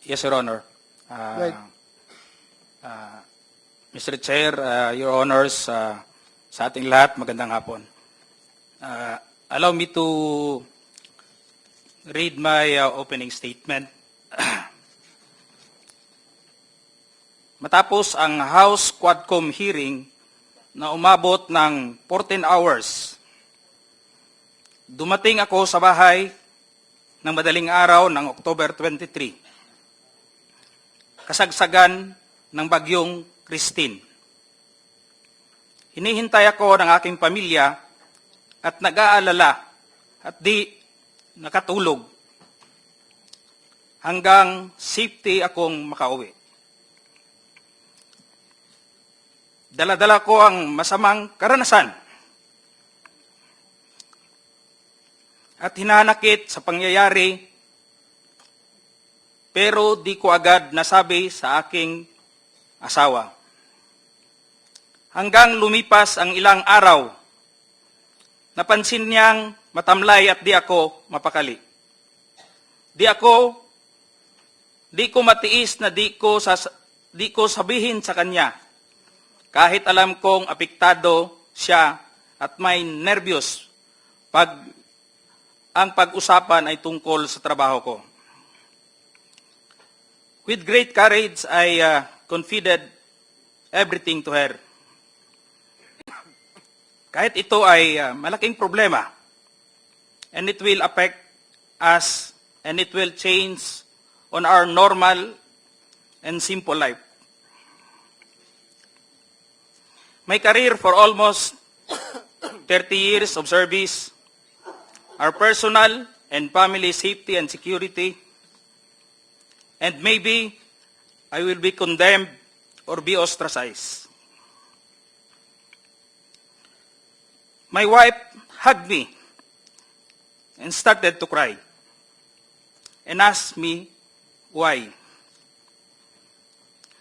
Yes, Your Honor. Right. Mr. Chair, Your Honors, sa ating lahat, magandang hapon. Allow me to read my opening statement. Matapos ang House Quadcom hearing na umabot ng 14 hours, dumating ako sa bahay ng madaling araw ng October 23. Kasagsagan ng bagyong Christine. Hinihintay ako ng aking pamilya at nag-aalala at di nakatulog hanggang safety akong makauwi. Dala-dala ko ang masamang karanasan at hinanakit sa pangyayari, pero di ko agad nasabi sa aking asawa. Hanggang lumipas ang ilang araw, napansin niyang matamlay at di ako mapakali. Di ko matiis na di ko sabihin sa kanya, kahit alam kong apektado siya at may nervyos ang pag-usapan ay tungkol sa trabaho ko. With great courage, I confided everything to her. Kahit ito ay malaking problema, and it will affect us, and it will change on our normal and simple life. My career for almost 30 years of service, our personal and family safety and security, and maybe I will be condemned or be ostracized. My wife hugged me and started to cry and asked me why.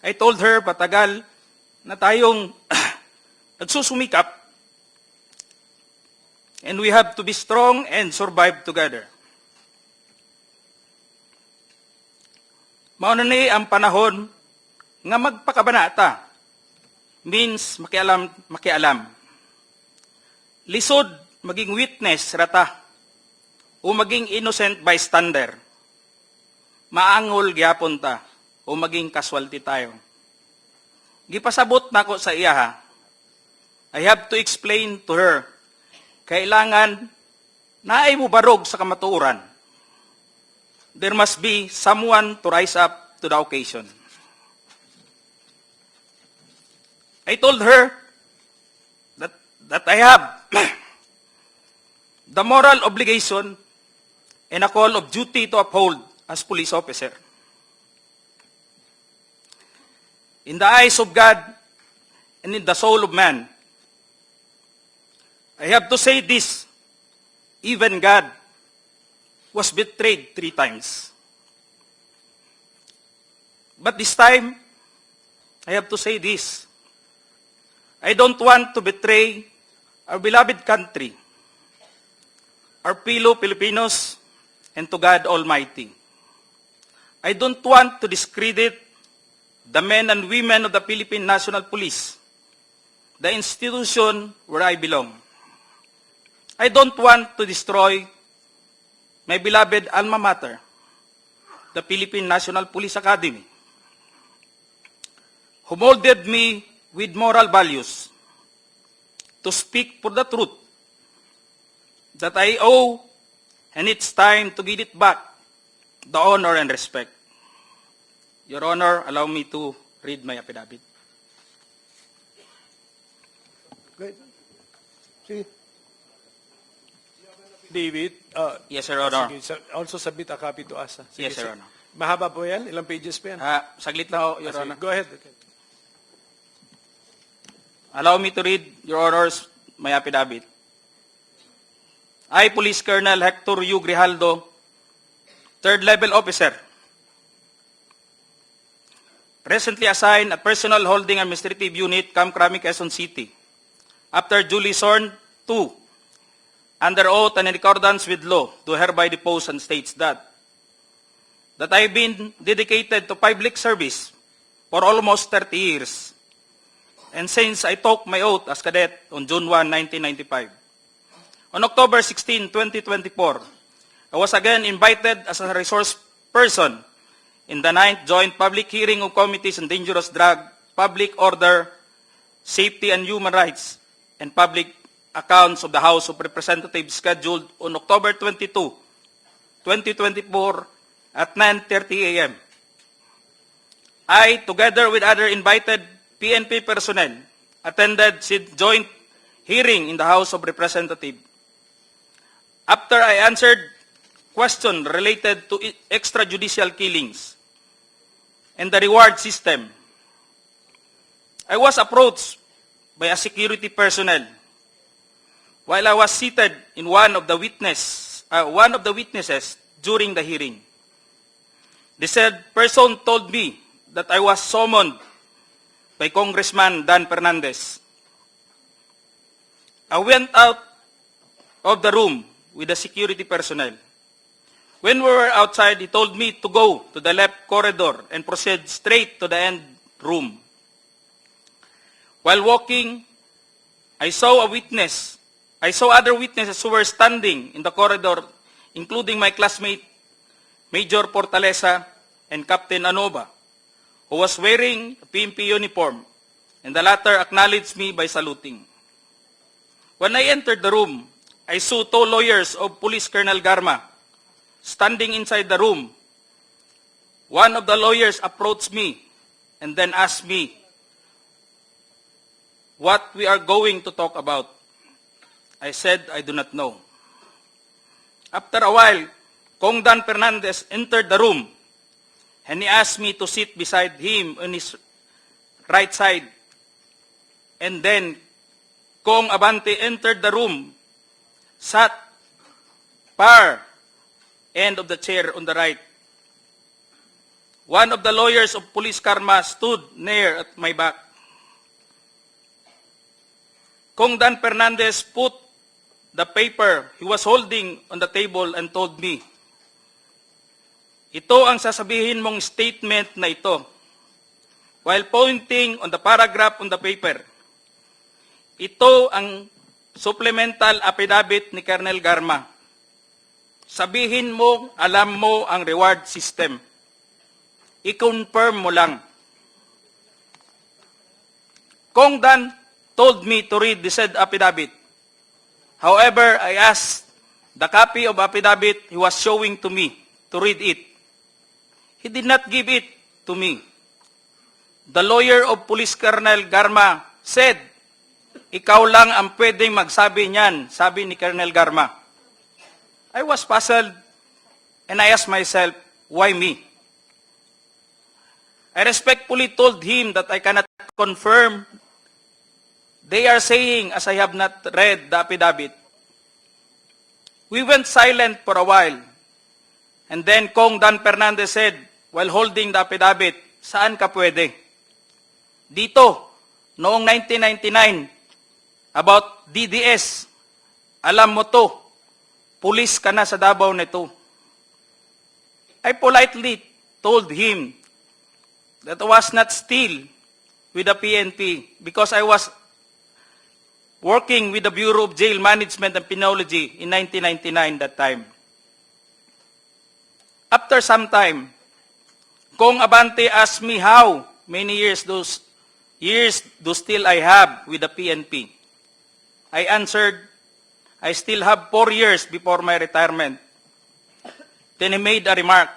I told her patagal na tayong nagsusumikap and we have to be strong and survive together. Mauna ni ang panahon nga magpakabanata means makialam. Lisod maging witness rata o maging innocent bystander. Maangol gyapon ta o maging casualty tayo. Gipasabot nako sa iya ha. I have to explain to her, kailangan naay mo barog sa kamatuoran. There must be someone to rise up to the occasion. I told her that I have the moral obligation and a call of duty to uphold as police officer. In the eyes of God and in the soul of man, I have to say this, even God was betrayed 3 times. But this time, I have to say this. I don't want to betray our beloved country, our fellow Filipinos, and to God Almighty. I don't want to discredit the men and women of the Philippine National Police, the institution where I belong. I don't want to destroy my beloved alma mater, the Philippine National Police Academy, who molded me with moral values to speak for the truth that I owe, and it's time to give it back the honor and respect. Your Honor, allow me to read my affidavit. Great. Sige. David, Yes, Your Honor. sige, also submit a copy to us. Sige, Yes, Your Honor. Mahaba po yan? Ilang pages pa yan? Saglit lang ho, Your Sige, Honor. go ahead. Allow me to read, Your Honors, my affidavit. I, Police Colonel Hector U. Grijaldo, 3rd Level Officer, presently assigned at Personal Holding Administrative Unit, Camp Crame, Quezon City, after duly sworn to, under oath and in accordance with law, do hereby depose and states that that I've been dedicated to public service for almost 30 years, and since I took my oath as cadet on June 1, 1995. On October 16, 2024, I was again invited as a resource person in the 9th Joint Public Hearing of Committees on Dangerous Drug, Public Order, Safety and Human Rights, and Public Accounts of the House of Representatives scheduled on October 22, 2024 at 9:30 a.m. I, together with other invited PNP personnel, attended the joint hearing in the House of Representatives. After I answered questions related to extrajudicial killings and the reward system, I was approached by a security personnel while I was seated in one of the witnesses during the hearing. The said person told me that I was summoned by Congressman Dan Fernandez. I went out of the room with the security personnel. When we were outside, he told me to go to the left corridor and proceed straight to the end room. While walking, I saw other witnesses who were standing in the corridor, including my classmate, Major Portalesa, and Captain Anova, who was wearing a PNP uniform, and the latter acknowledged me by saluting. When I entered the room, I saw 2 lawyers of Police Colonel Garma standing inside the room. One of the lawyers approached me and then asked me what we are going to talk about. I said I do not know. After a while, Kong Dan Fernandez entered the room and he asked me to sit beside him on his right side. And then Kong Abante entered the room, sat far end of the chair on the right. One of the lawyers of Police Karma stood near at my back. Kong Dan Fernandez put the paper he was holding on the table and told me, "Ito ang sasabihin mong statement na ito," while pointing on the paragraph on the paper. Ito ang supplemental affidavit ni Colonel Garma. Sabihin mo, alam mo ang reward system. I-confirm mo lang. Kong Dan told me to read the said affidavit. However, I asked the copy of affidavit he was showing to me to read it. He did not give it to me. The lawyer of Police Colonel Garma said, "Ikaw lang ang pwedeng magsabi niyan," sabi ni Colonel Garma. I was puzzled and I asked myself, why me? I respectfully told him that I cannot confirm. They are saying as I have not read the affidavit. We went silent for a while. And then Kong Dan Fernandez said, while holding the affidavit, "Saan ka pwede?" "Dito, noong 1999, about DDS, alam mo to, pulis ka na sa Davao nito." I politely told him that I was not still with the PNP because I was working with the Bureau of Jail Management and Penology in 1999 that time. After some time, Kong Abante asked me how many years do still I have with the PNP. I answered, I still have 4 years before my retirement. Then he made a remark,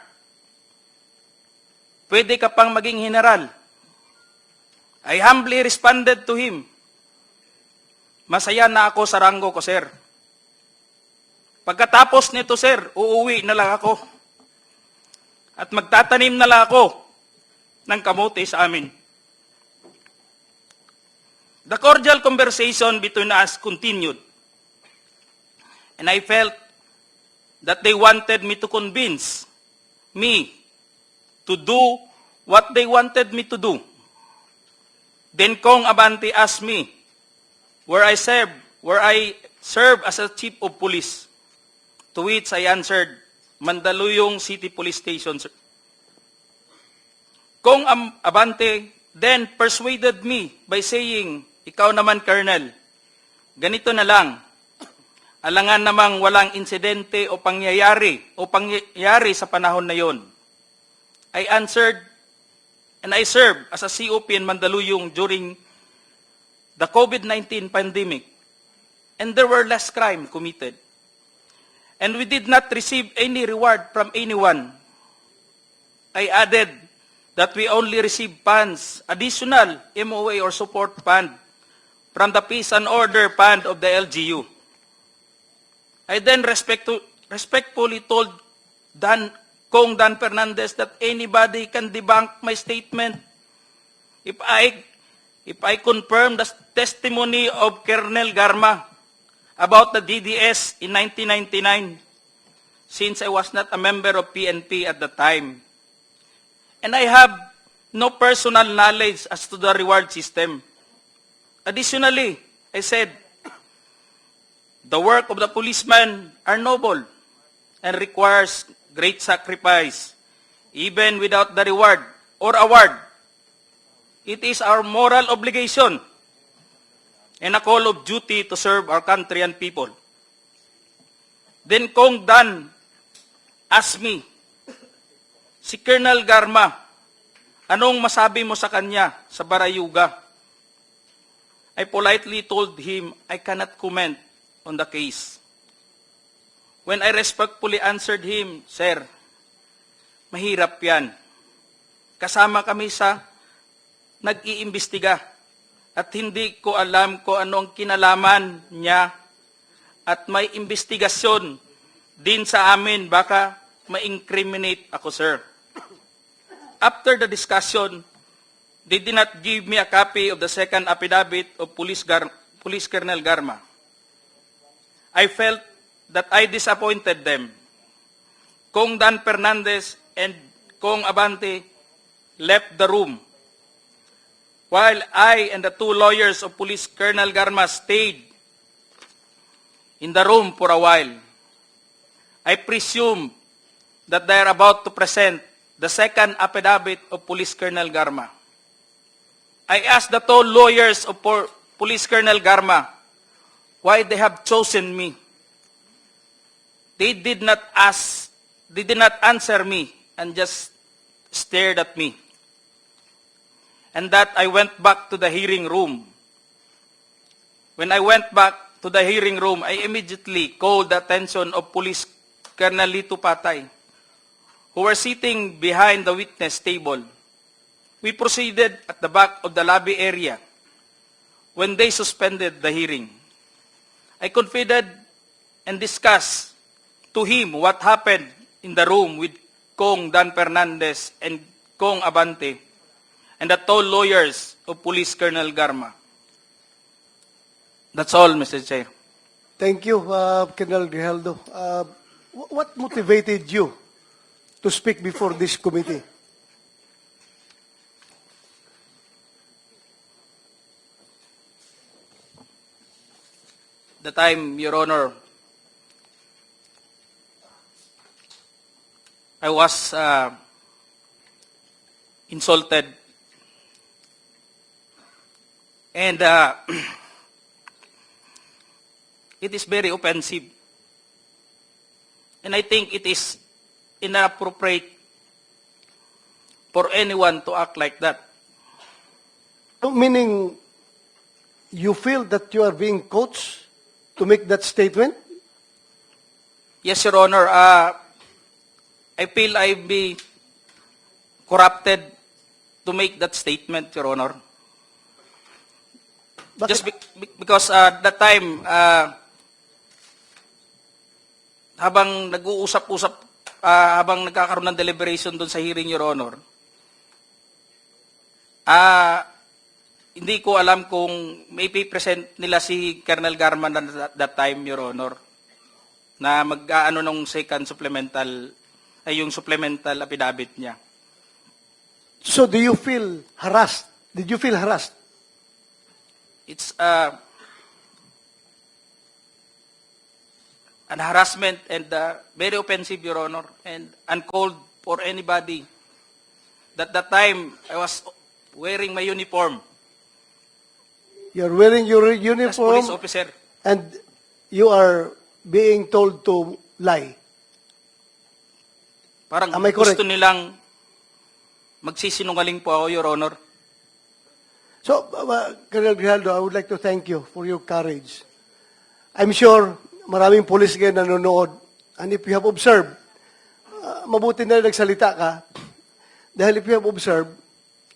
"Pwede ka pang maging general." I humbly responded to him, "Masaya na ako sa ranggo ko, sir. Pagkatapos nito, sir, uuwi na lang ako. At magtatanim na lang ako ng kamote sa amin." The cordial conversation between us continued. And I felt that they wanted me to convince me to do what they wanted me to do. Then Kong Abante asked me where I serve as a chief of police, to which I answered, Mandaluyong City Police Station, Kong Abante then persuaded me by saying, ikaw naman, Colonel, ganito na lang, alangan namang walang insidente o pangyayari sa panahon na yon. I answered, and I served as a COP in Mandaluyong during the COVID-19 pandemic, and there were less crime committed. And we did not receive any reward from anyone. I added that we only received funds, additional MOA or support fund, from the Peace and Order Fund of the LGU. I then respectfully told Kong Dan Fernandez that anybody can debunk my statement if I confirm the testimony of Colonel Garma about the DDS in 1999, since I was not a member of PNP at the time. And I have no personal knowledge as to the reward system. Additionally, I said, the work of the policeman are noble and requires great sacrifice, even without the reward or award. It is our moral obligation and a call of duty to serve our country and people. Then Kong Dan asked me, si Colonel Garma, anong masabi mo sa kanya sa Barayuga? I politely told him I cannot comment on the case. When I respectfully answered him, Sir, mahirap yan. Kasama kami sa nag-iimbestiga at hindi ko alam kung anong kinalaman niya at may investigasyon din sa amin, baka ma-incriminate ako, sir. After the discussion, they did not give me a copy of the second affidavit of Police Colonel Garma. I felt that I disappointed them. Kong Dan Fernandez and Kong Abante left the room, while I and the two lawyers of Police Colonel Garma stayed in the room for a while. I presume that they are about to present the second affidavit of Police Colonel Garma. I asked the two lawyers of Police Colonel Garma why they have chosen me. They did not answer me and just stared at me. And that I went back to the hearing room. When I went back to the hearing room, I immediately called the attention of Police Colonel Lito Patay, who were sitting behind the witness table. We proceeded at the back of the lobby area when they suspended the hearing. I confided and discussed to him what happened in the room with Kong Dan Fernandez and Kong Abante and the two lawyers of Police Colonel Garma. That's all, Mr. Chair. Thank you, Colonel Grijaldo. What motivated you to speak before this committee? The time, Your Honor, I was insulted and it is very offensive. And I think it is inappropriate for anyone to act like that. Meaning, you feel that you are being coached to make that statement? Yes, Your Honor. I feel I've been corrupted to make that statement, Your Honor. Bakit? Just because that time, habang nag-uusap-usap, habang nagkakaroon ng deliberation doon sa hearing, Your Honor, hindi ko alam kung may present nila si Colonel Garma that time, Your Honor, na mag-ano nung second supplemental, ay yung supplemental affidavit niya. So do you feel harassed? Did you feel harassed? It's an harassment and very offensive, Your Honor, and uncalled for anybody. that time I was wearing my uniform You're wearing your as uniform police officer. and you are being told to lie. Parang Am I correct? gusto nilang magsisinungaling po ako, Your Honor. So, Colonel Grijaldo, I would like to thank you for your courage. I'm sure maraming police ngayon nanonood. And if you have observed, mabuti na nagsalita ka. Dahil if you have observed,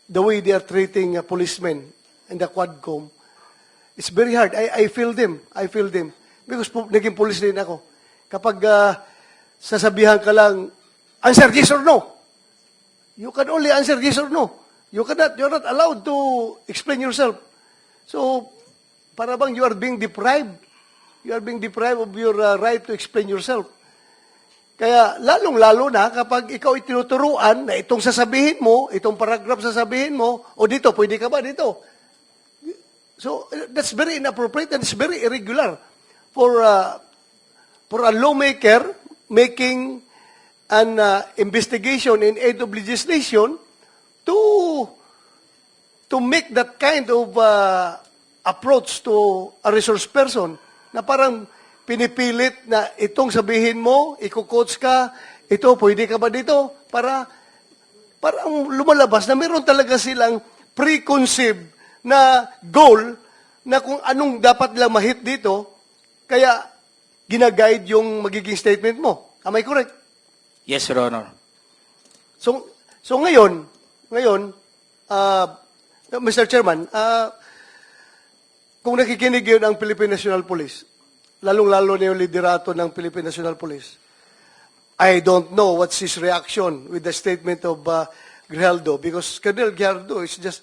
the way they are treating policemen in the Quadcom, it's very hard. I feel them. I feel them. Because naging police din ako. Kapag sasabihan ka lang, answer yes or no. You can only answer yes or no. You're not allowed to explain yourself. So, para bang you are being deprived. You are being deprived of your right to explain yourself. Kaya, lalong-lalo na kapag ikaw itinuturuan na itong sasabihin mo, itong paragraph sasabihin mo, o dito, pwede ka ba dito? So, that's very inappropriate and it's very irregular for a lawmaker making an investigation in aid of legislation to make that kind of approach to a resource person na parang pinipilit na itong sabihin mo, iko-coach ka, ito, pwede ka ba dito? Para ang lumalabas na meron talaga silang preconceived na goal na kung anong dapat lang mahit dito, kaya ginaguide yung magiging statement mo. Am I correct? Yes, Your Honor. So ngayon, Mr. Chairman, kung nakikinig yun ang Philippine National Police, lalong-lalo na yung liderato ng Philippine National Police, I don't know what's his reaction with the statement of Grijaldo, because Colonel Grijaldo is just,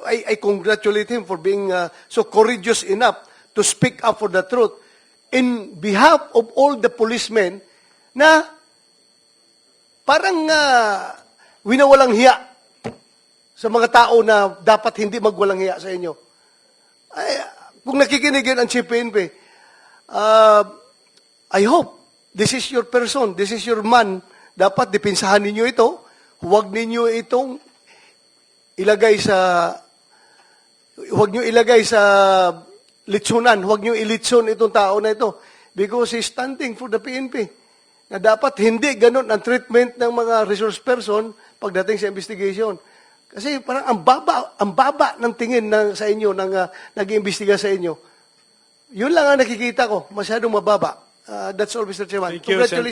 I congratulate him for being so courageous enough to speak up for the truth in behalf of all the policemen na parang winawalang hiya sa mga tao na dapat hindi magwalang hiya sa inyo. Ay, kung nakikinig yun ang Chief PNP, I hope this is your person, this is your man. Dapat dipinsahan ninyo ito. Huwag ninyo itong ilagay sa litsunan. Huwag nyo ilitson itong tao na ito. Because he's standing for the PNP. Na dapat hindi ganun ang treatment ng mga resource person pagdating sa investigation. Kasi parang ang baba ng tingin sa inyo, ng nag-iimbestiga sa inyo. Yun lang ang nakikita ko, masyadong mababa. That's all, Mr. Chairman. Thank you, Congratulations.